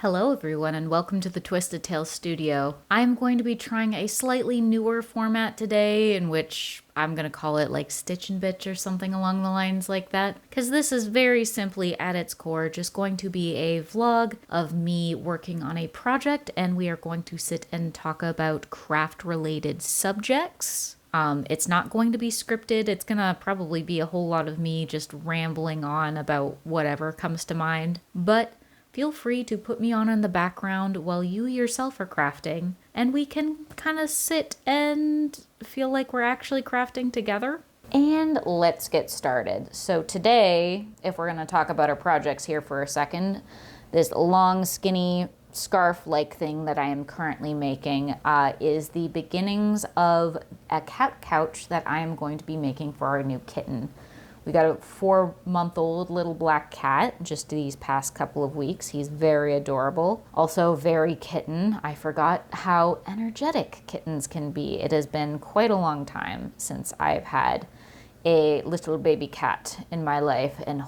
Hello everyone and welcome to the Twisted Tales studio. I'm going to be trying a slightly newer format today in which I'm going to call it like Stitch and Bitch or something along the lines like that. Because this is very simply at its core just going to be a vlog of me working on a project, and we are going to sit and talk about craft related subjects. It's not going to be scripted. It's gonna probably be a whole lot of me just rambling on about whatever comes to mind. But feel free to put me on in the background while you yourself are crafting, and we can kind of sit and feel like we're actually crafting together. And let's get started. So today, if we're going to talk about our projects here for a second, this long, skinny scarf-like thing that I am currently making is the beginnings of a cat couch that I am going to be making for our new kitten. We got a 4-month-old little black cat just these past couple of weeks. He's very adorable. Also very kitten. I forgot how energetic kittens can be. It has been quite a long time since I've had a little baby cat in my life. And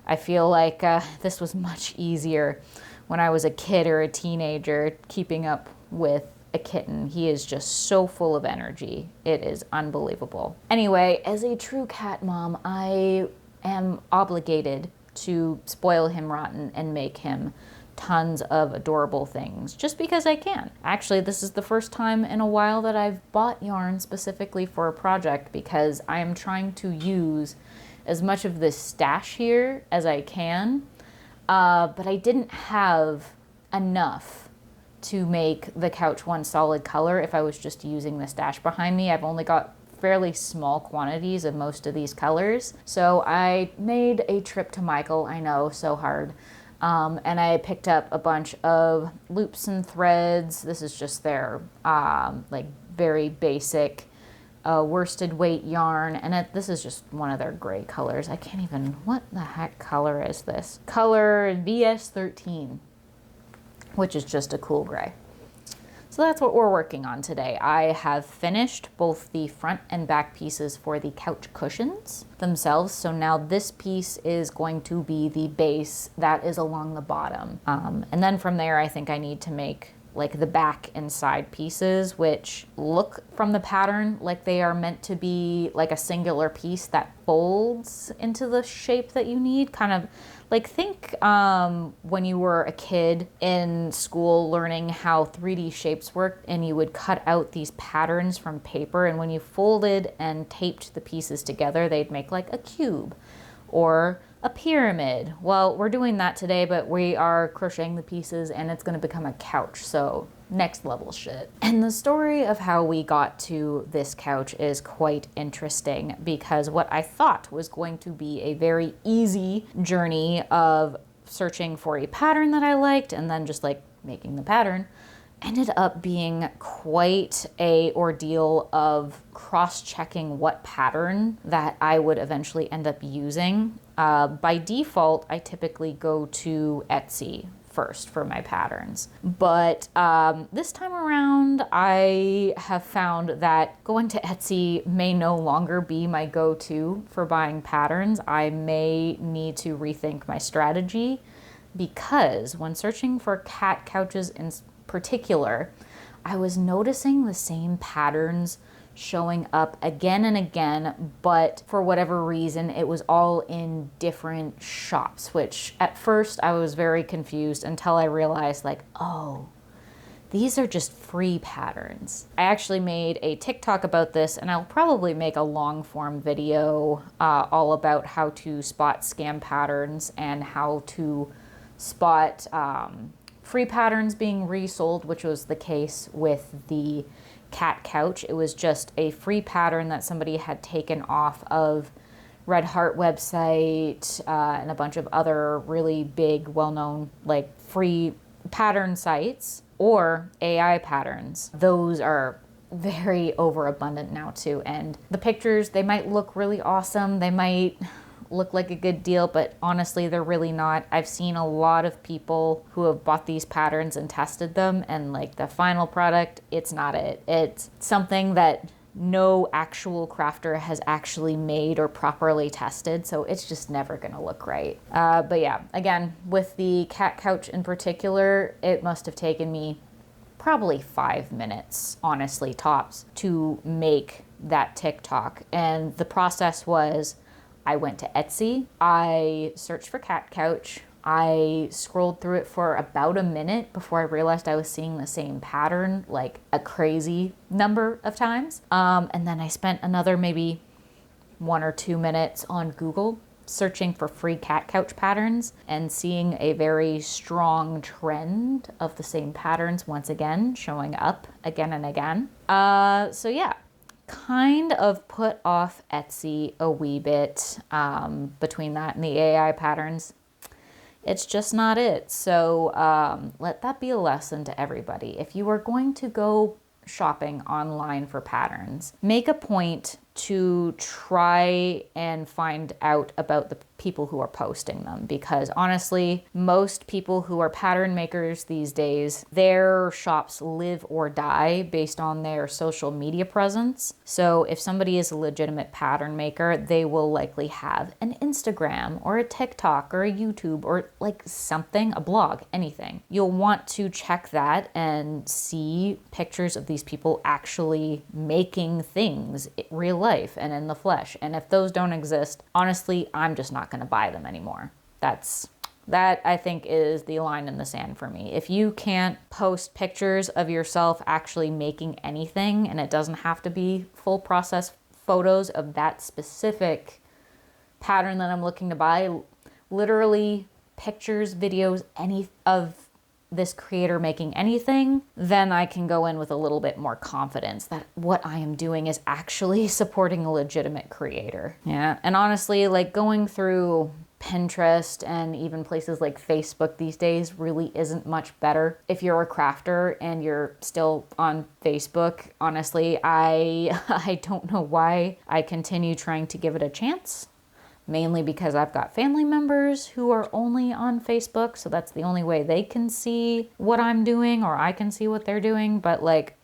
I feel like this was much easier when I was a kid or a teenager keeping up with a kitten. He is just so full of energy. It is unbelievable. Anyway, as a true cat mom, I am obligated to spoil him rotten and make him tons of adorable things just because I can. Actually, this is the first time in a while that I've bought yarn specifically for a project because I am trying to use as much of this stash here as I can, but I didn't have enough to make the couch one solid color if I was just using the stash behind me. I've only got fairly small quantities of most of these colors. So I made a trip to Michael, I know, so hard. And I picked up a bunch of loops and threads. This is just their like very basic worsted weight yarn. And this is just one of their gray colors. I can't even, what the heck color is this? Color VS13. Which is just a cool gray. So that's what we're working on today. I have finished both the front and back pieces for the couch cushions themselves. So now this piece is going to be the base that is along the bottom. And then from there, I think I need to make like the back and side pieces, which look from the pattern like they are meant to be like a singular piece that folds into the shape that you need. Kind of like think when you were a kid in school learning how 3D shapes worked, and you would cut out these patterns from paper, and when you folded and taped the pieces together, they'd make like a cube or a pyramid. Well, we're doing that today, but we are crocheting the pieces and it's going to become a couch. So next level shit. And the story of how we got to this couch is quite interesting because what I thought was going to be a very easy journey of searching for a pattern that I liked and then just like making the pattern ended up being quite a ordeal of cross-checking what pattern that I would eventually end up using. By default, I typically go to Etsy first for my patterns. But this time around, I have found that going to Etsy may no longer be my go-to for buying patterns. I may need to rethink my strategy because when searching for cat couches in particular, I was noticing the same patterns showing up again and again, but for whatever reason, it was all in different shops, which at first I was very confused until I realized like, oh, these are just free patterns. I actually made a TikTok about this, and I'll probably make a long form video all about how to spot scam patterns and how to spot free patterns being resold, which was the case with the cat couch. It was just a free pattern that somebody had taken off of Red Heart website and a bunch of other really big, well-known like free pattern sites or AI patterns. Those are very overabundant now too. And the pictures, they might look really awesome. They might look like a good deal, but honestly, they're really not. I've seen a lot of people who have bought these patterns and tested them, and like the final product, it's not it. It's something that no actual crafter has actually made or properly tested, so it's just never gonna look right. But yeah, again, with the cat couch in particular, it must have taken me probably 5 minutes, honestly, tops, to make that TikTok. And the process was, I went to Etsy, I searched for cat couch, I scrolled through it for about a minute before I realized I was seeing the same pattern like a crazy number of times. And then I spent another maybe 1 or 2 minutes on Google searching for free cat couch patterns and seeing a very strong trend of the same patterns once again showing up again and again. So yeah, kind of put off Etsy a wee bit between that and the AI patterns. It's just not it. So let that be a lesson to everybody. If you are going to go shopping online for patterns, make a point to try and find out about the people who are posting them, because honestly, most people who are pattern makers these days, their shops live or die based on their social media presence. So if somebody is a legitimate pattern maker, they will likely have an Instagram or a TikTok or a YouTube or like something, a blog, anything. You'll want to check that and see pictures of these people actually making things in real life and in the flesh. And if those don't exist, honestly, I'm just not going to buy them anymore. That I think is the line in the sand for me. If you can't post pictures of yourself actually making anything, and it doesn't have to be full process photos of that specific pattern that I'm looking to buy, literally pictures, videos, any of this creator making anything, then I can go in with a little bit more confidence that what I am doing is actually supporting a legitimate creator. Yeah, and honestly, like going through Pinterest and even places like Facebook these days really isn't much better. If you're a crafter and you're still on Facebook, honestly, I don't know why I continue trying to give it a chance. Mainly because I've got family members who are only on Facebook, so that's the only way they can see what I'm doing, or I can see what they're doing. But like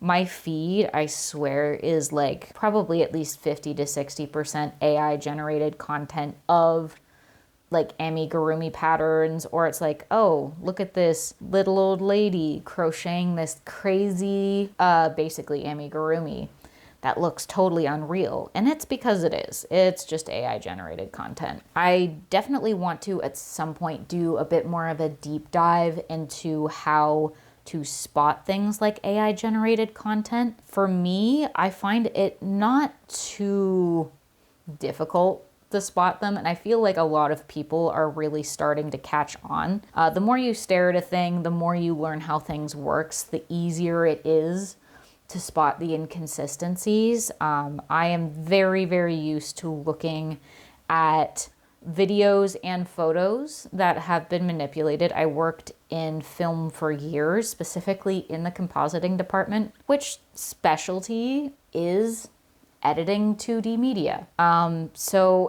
my feed, I swear, is like probably at least 50 to 60% AI generated content of like amigurumi patterns, or it's like, oh, look at this little old lady crocheting this crazy, basically amigurumi that looks totally unreal. And it's because it is. It's just AI generated content. I definitely want to at some point do a bit more of a deep dive into how to spot things like AI generated content. For me, I find it not too difficult to spot them, and I feel like a lot of people are really starting to catch on. The more you stare at a thing, the more you learn how things works, the easier it is to spot the inconsistencies. I am very, very used to looking at videos and photos that have been manipulated. I worked in film for years, specifically in the compositing department, which specialty is editing 2D media. So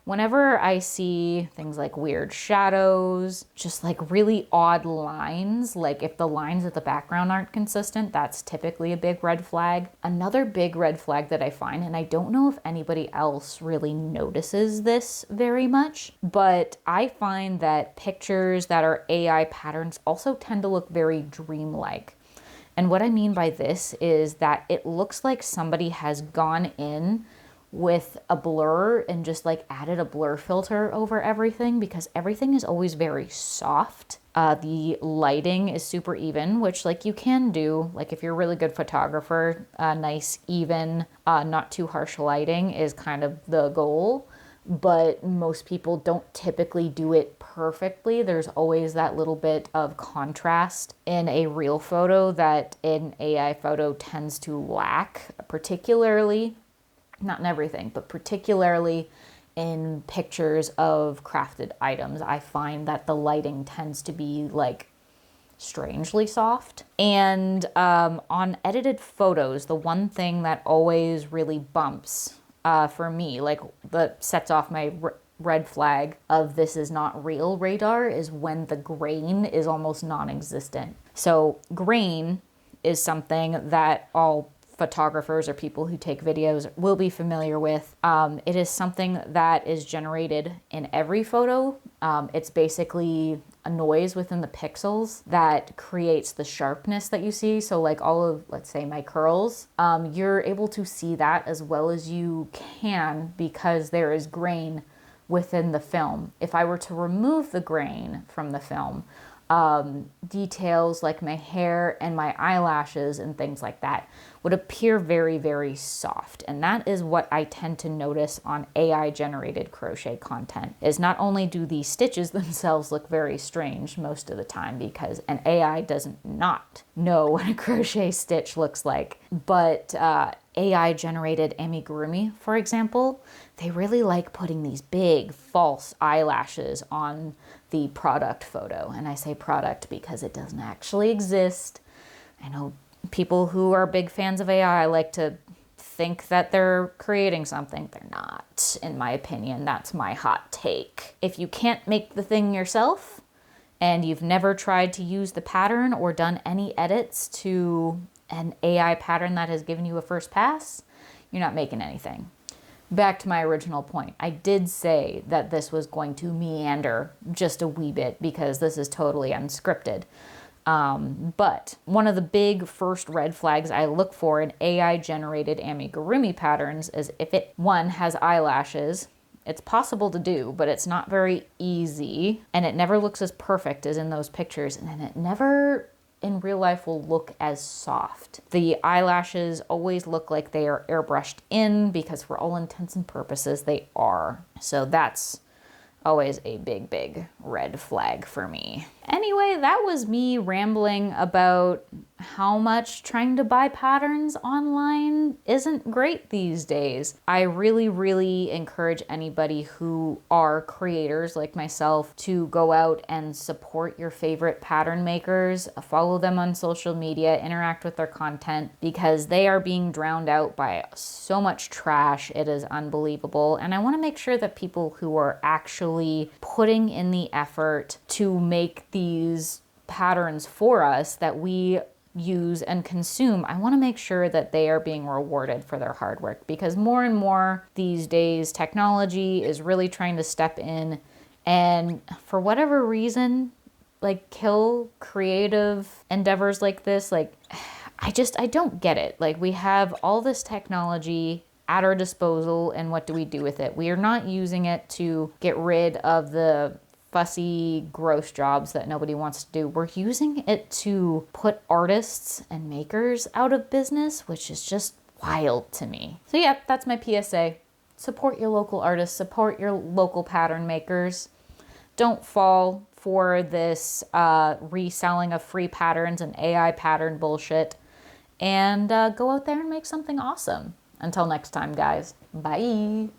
whenever I see things like weird shadows, just like really odd lines, like if the lines of the background aren't consistent, that's typically a big red flag. Another big red flag that I find, and I don't know if anybody else really notices this very much, but I find that pictures that are AI patterns also tend to look very dreamlike. And what I mean by this is that it looks like somebody has gone in with a blur and just like added a blur filter over everything, because everything is always very soft. The lighting is super even, which like you can do, like if you're a really good photographer, nice, even, not too harsh lighting is kind of the goal. But most people don't typically do it perfectly. There's always that little bit of contrast in a real photo that an AI photo tends to lack, particularly, not in everything, but particularly in pictures of crafted items. I find that the lighting tends to be like strangely soft. And on edited photos, the one thing that always really bumps for me, like that sets off my red flag of this is not real radar, is when the grain is almost non-existent. So grain is something that I'll photographers or people who take videos will be familiar with. It is something that is generated in every photo. It's basically a noise within the pixels that creates the sharpness that you see. So like all of, let's say, my curls, you're able to see that as well as you can because there is grain within the film. If I were to remove the grain from the film, details like my hair and my eyelashes and things like that would appear very, very soft. And that is what I tend to notice on AI generated crochet content, is not only do the stitches themselves look very strange most of the time because an AI does not know what a crochet stitch looks like, but AI generated amigurumi, for example, they really like putting these big false eyelashes on the product photo. And I say product because it doesn't actually exist. I know people who are big fans of AI like to think that they're creating something. They're not, in my opinion. That's my hot take. If you can't make the thing yourself and you've never tried to use the pattern or done any edits to an AI pattern that has given you a first pass, you're not making anything. Back to my original point. I did say that this was going to meander just a wee bit because this is totally unscripted. But one of the big first red flags I look for in AI generated amigurumi patterns is if it, one, has eyelashes. It's possible to do, but it's not very easy, and it never looks as perfect as in those pictures, and it never in real life will look as soft. The eyelashes always look like they are airbrushed in because for all intents and purposes they are. So that's always a big, big red flag for me. Anyway, that was me rambling about how much trying to buy patterns online isn't great these days. I really, really encourage anybody who are creators like myself to go out and support your favorite pattern makers, follow them on social media, interact with their content, because they are being drowned out by so much trash. It is unbelievable. And I want to make sure that people who are actually putting in the effort to make these patterns for us that we use and consume, I want to make sure that they are being rewarded for their hard work, because more and more these days technology is really trying to step in and for whatever reason like kill creative endeavors like this. Like I don't get it. Like we have all this technology at our disposal, and what do we do with it? We are not using it to get rid of the fussy, gross jobs that nobody wants to do. We're using it to put artists and makers out of business, which is just wild to me. So yeah, that's my PSA. Support your local artists, support your local pattern makers. Don't fall for this reselling of free patterns and AI pattern bullshit, and go out there and make something awesome. Until next time, guys. Bye.